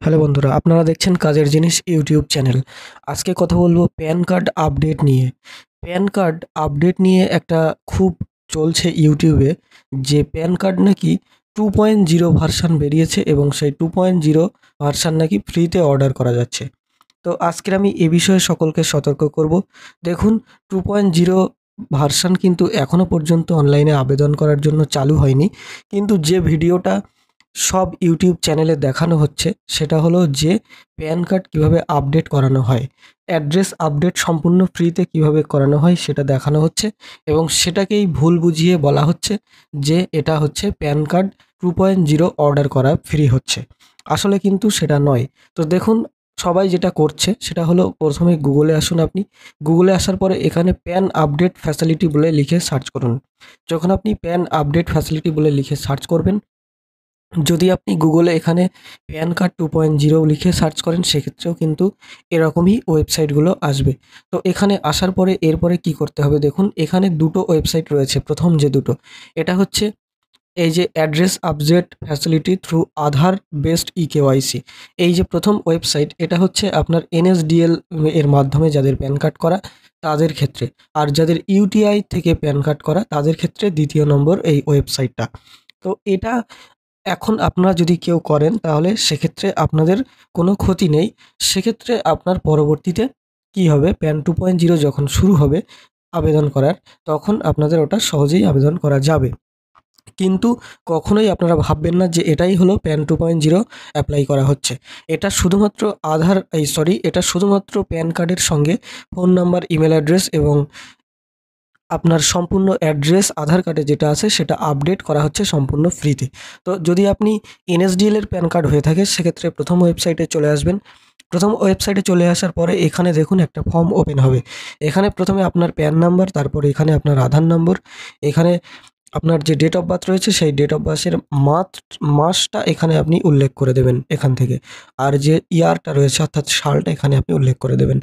Hello বন্ধুরা, আপনারা দেখছেন কাজের জিনিস ইউটিউব চ্যানেল। আজকে কথা বলবো প্যান কার্ড আপডেট নিয়ে। প্যান কার্ড আপডেট নিয়ে একটা খুব চলছে ইউটিউবে, যে প্যান কার্ড নাকি 2.0 ভার্সান বেরিয়েছে এবং সেই 2.0 ভার্সান নাকি ফ্রিতে অর্ডার করা যাচ্ছে। তো আজকের আমি এ বিষয়ে সকলকে সতর্ক করব। দেখুন, 2.0 ভার্সান কিন্তু এখনও পর্যন্ত অনলাইনে আবেদন করার জন্য চালু হয়নি, কিন্তু যে ভিডিওটা সব ইউটিউব চ্যানেলে দেখানো হচ্ছে সেটা হলো যে প্যান কার্ড কীভাবে আপডেট করানো হয়, অ্যাড্রেস আপডেট সম্পূর্ণ ফ্রিতে কিভাবে করানো হয় সেটা দেখানো হচ্ছে, এবং সেটাকেই ভুল বুঝিয়ে বলা হচ্ছে যে এটা হচ্ছে প্যান কার্ড 2.0 অর্ডার করা ফ্রি হচ্ছে। আসলে কিন্তু সেটা নয়। তো দেখুন, সবাই যেটা করছে সেটা হলো, প্রথমে গুগলে আসুন। আপনি গুগলে আসার পরে এখানে প্যান আপডেট ফ্যাসিলিটি বলে লিখে সার্চ করুন। যখন আপনি প্যান আপডেট ফ্যাসিলিটি বলে লিখে সার্চ করবেন, যদি আপনি গুগলে এখানে প্যান কার্ড 2.0 লিখে সার্চ করেন, সেক্ষেত্রেও কিন্তু এরকমই ওয়েবসাইটগুলো আসবে। তো এখানে আসার পরে এরপরে কি করতে হবে, দেখুন এখানে দুটো ওয়েবসাইট রয়েছে। প্রথম যে দুটো, এটা হচ্ছে এই যে অ্যাড্রেস আপডেট ফ্যাসিলিটি থ্রু আধার বেসড ইকেওয়াইসি। এই যে প্রথম ওয়েবসাইট, এটা হচ্ছে আপনার এনএসডিএল এর মাধ্যমে যাদের প্যান কার্ড করা তাদের ক্ষেত্রে, আর যাদের ইউটিআই থেকে প্যান কার্ড করা তাদের ক্ষেত্রে দ্বিতীয় নম্বর এই ওয়েবসাইটটা। তো এটা এখন আপনারা যদি কেউ করেন তাহলে সেক্ষেত্রে আপনাদের কোনো ক্ষতি নেই। সেক্ষেত্রে আপনার পরবর্তীতে কি হবে, প্যান 2.0 যখন শুরু হবে আবেদন করার, তখন আপনাদের ওটা সহজেই আবেদন করা যাবে। কিন্তু কখনোই আপনারা ভাববেন না যে এটাই হলো প্যান 2.0 অ্যাপ্লাই করা হচ্ছে। এটা শুধুমাত্র এটা শুধুমাত্র প্যান কার্ডের সঙ্গে ফোন নাম্বার, ইমেল অ্যাড্রেস এবং আপনার সম্পূর্ণ অ্যাড্রেস আধার কার্ডে যেটা আছে সেটা আপডেট করা হচ্ছে সম্পূর্ণ ফ্রিতে। তো যদি আপনি এনএসডিএল এর প্যান কার্ড হয়ে থাকে, সেক্ষেত্রে প্রথম ওয়েবসাইটে চলে আসবেন। প্রথম ওয়েবসাইটে চলে আসার পরে এখানে দেখুন একটা ফর্ম ওপেন হবে। এখানে প্রথমে আপনার প্যান নাম্বার, তারপরে এখানে আপনার আধার নম্বর, এখানে আপনার যে ডেট অফ বার্থ রয়েছে সেই ডেট অফ বার্থের মাসটা এখানে আপনি উল্লেখ করে দেবেন এখান থেকে। আর যে ইয়ারটা রয়েছে অর্থাৎ সালটা এখানে আপনি উল্লেখ করে দেবেন।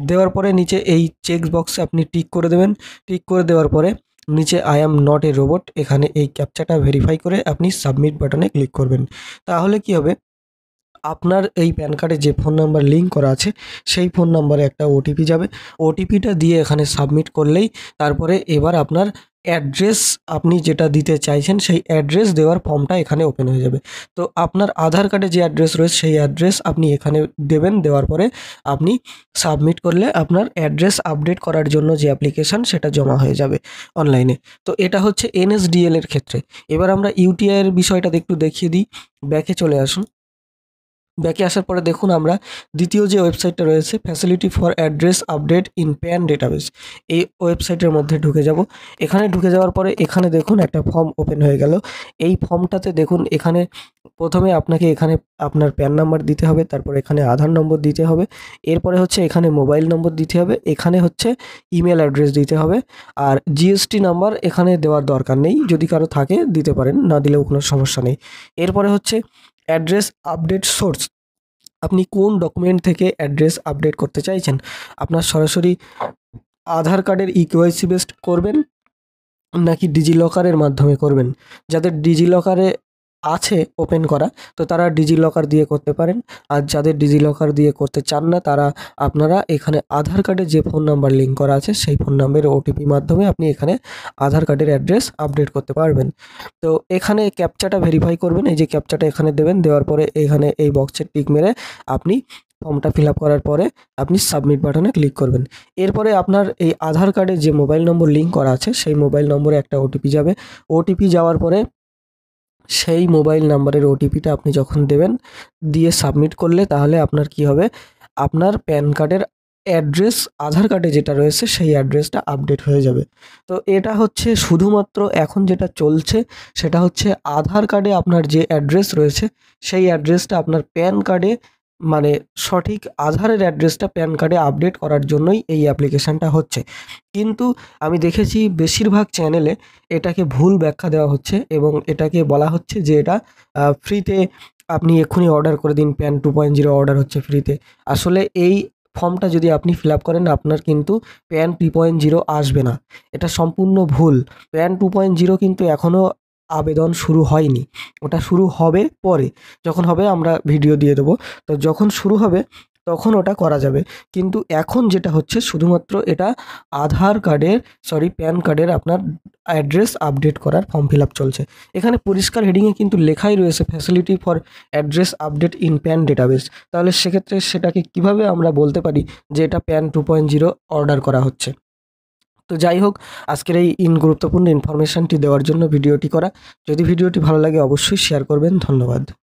দেওয়ার পরে নিচে এই চেক বক্সে আপনি টিক করে দেবেন। টিক করে দেওয়ার পরে নিচে I am not a robot, এখানে এই ক্যাপচাটা ভেরিফাই করে আপনি সাবমিট বাটনে ক্লিক করবেন। তাহলে কি হবে, আপনার এই প্যান কার্ডে যে ফোন নাম্বার লিঙ্ক করা আছে সেই ফোন নাম্বারে একটা ওটিপি যাবে। ওটিপিটা দিয়ে এখানে সাবমিট করলেই তারপরে এবার আপনার অ্যাড্রেস, আপনি যেটা দিতে চাইছেন সেই অ্যাড্রেস দেওয়ার ফর্মটা এখানে ওপেন হয়ে যাবে। তো আপনার আধার কার্ডে যে অ্যাড্রেস রয়েছে সেই অ্যাড্রেস আপনি এখানে দেবেন। দেওয়ার পরে আপনি সাবমিট করলে আপনার অ্যাড্রেস আপডেট করার জন্য যে অ্যাপ্লিকেশান সেটা জমা হয়ে যাবে অনলাইনে। তো এটা হচ্ছে এনএসডিএল এর ক্ষেত্রে। এবার আমরা ইউটিআই এর বিষয়টা একটু দেখিয়ে দিই। ব্যাকে চলে আসুন। ব্যাকে আসার পরে দেখুন, আমরা দ্বিতীয় যে ওয়েবসাইটটা রয়েছে facility for address update in pan database, এই ওয়েবসাইটের মধ্যে ঢুকে যাব। এখানে ঢুকে যাওয়ার পরে এখানে দেখুন একটা ফর্ম ওপেন হয়ে গেল। এই ফর্মটাতে দেখুন এখানে প্রথমে আপনাকে এখানে আপনার প্যান নাম্বার দিতে হবে, তারপর এখানে আধার নম্বর দিতে হবে, এরপরে হচ্ছে এখানে মোবাইল নম্বর দিতে হবে, এখানে হচ্ছে ইমেল অ্যাড্রেস দিতে হবে, আর জিএসটি নাম্বার এখানে দেওয়ার দরকার নেই, যদি কারো থাকে দিতে পারেন, না দিলেও কোনো সমস্যা নেই। এরপরে হচ্ছে অ্যাড্রেস আপডেট সোর্স, আপনি কোন ডকুমেন্ট থেকে অ্যাড্রেস আপডেট করতে চাইছেন। আপনার সরাসরি আধার কার্ডের ইকেওয়াইসি বেসড করবেন নাকি ডিজিলকারের মাধ্যমে করবেন। যাদের ডিজিলকারে আছে ওপেন করা, তো তারা ডিজিলকার দিয়ে করতে পারেন। আর যাদের ডিজিলকার দিয়ে করতে চান না, তারা আপনারা এখানে আধার কার্ডে যে ফোন নাম্বার লিঙ্ক করা আছে সেই ফোন নাম্বারের ওটিপি মাধ্যমে আপনি এখানে আধার কার্ডের অ্যাড্রেস আপডেট করতে পারবেন। তো এখানে ক্যাপচাটা ভেরিফাই করবেন, এই যে ক্যাপচাটা এখানে দেবেন। দেওয়ার পরে এখানে এই বক্সে টিক মেরে আপনি ফর্মটা ফিল আপ করার পরে আপনি সাবমিট বাটনে ক্লিক করবেন। এরপরে আপনার এই আধার কার্ডে যে মোবাইল নম্বর লিঙ্ক করা আছে সেই মোবাইল নম্বরে একটা ওটিপি যাবে। ওটিপি যাওয়ার পরে সেই মোবাইল নাম্বারের ওটিপিটা আপনি যখন দেবেন, দিয়ে সাবমিট করলে তাহলে আপনার কি হবে, আপনার প্যান কার্ডের অ্যাড্রেস আধার কার্ডে যেটা রয়েছে সেই অ্যাড্রেসটা আপডেট হয়ে যাবে। তো এটা হচ্ছে শুধুমাত্র এখন যেটা চলছে সেটা হচ্ছে আধার কার্ডে আপনার যে অ্যাড্রেস রয়েছে সেই অ্যাড্রেসটা আপনার প্যান কার্ডে, মানে সঠিক আধারের অ্যাড্রেসটা প্যান কার্ডে আপডেট করার জন্যই এই অ্যাপ্লিকেশানটা হচ্ছে। কিন্তু আমি দেখেছি বেশিরভাগ চ্যানেলে এটাকে ভুল ব্যাখ্যা দেওয়া হচ্ছে এবং এটাকে বলা হচ্ছে যে এটা ফ্রিতে, আপনি এক্ষুনি অর্ডার করে দিন, প্যান 2.0 অর্ডার হচ্ছে ফ্রিতে। আসলে এই ফর্মটা যদি আপনি ফিল আপ করেন, আপনার কিন্তু প্যান 2.0 আসবে না। এটা সম্পূর্ণ ভুল। প্যান 2.0 কিন্তু এখনও আবেদন শুরু হয়নি, ওটা শুরু হবে পরে, যখন হবে আমরা ভিডিও দিয়ে দেবো। তো যখন শুরু হবে তখন ওটা করা যাবে। কিন্তু এখন যেটা হচ্ছে শুধুমাত্র এটা প্যান কার্ডের আপনার অ্যাড্রেস আপডেট করার ফর্ম ফিল আপ চলছে। এখানে পরিষ্কার হেডিংয়ে কিন্তু লেখাই রয়েছে facility for address update in pan database. তাহলে সেক্ষেত্রে সেটাকে কিভাবে আমরা বলতে পারি যে এটা প্যান 2.0 অর্ডার করা হচ্ছে? তো যাই হোক, আজকের এই গুরুত্বপূর্ণ ইনফরমেশনটি দেওয়ার জন্য ভিডিওটি করা। যদি ভিডিওটি ভালো লাগে অবশ্যই শেয়ার করবেন। ধন্যবাদ।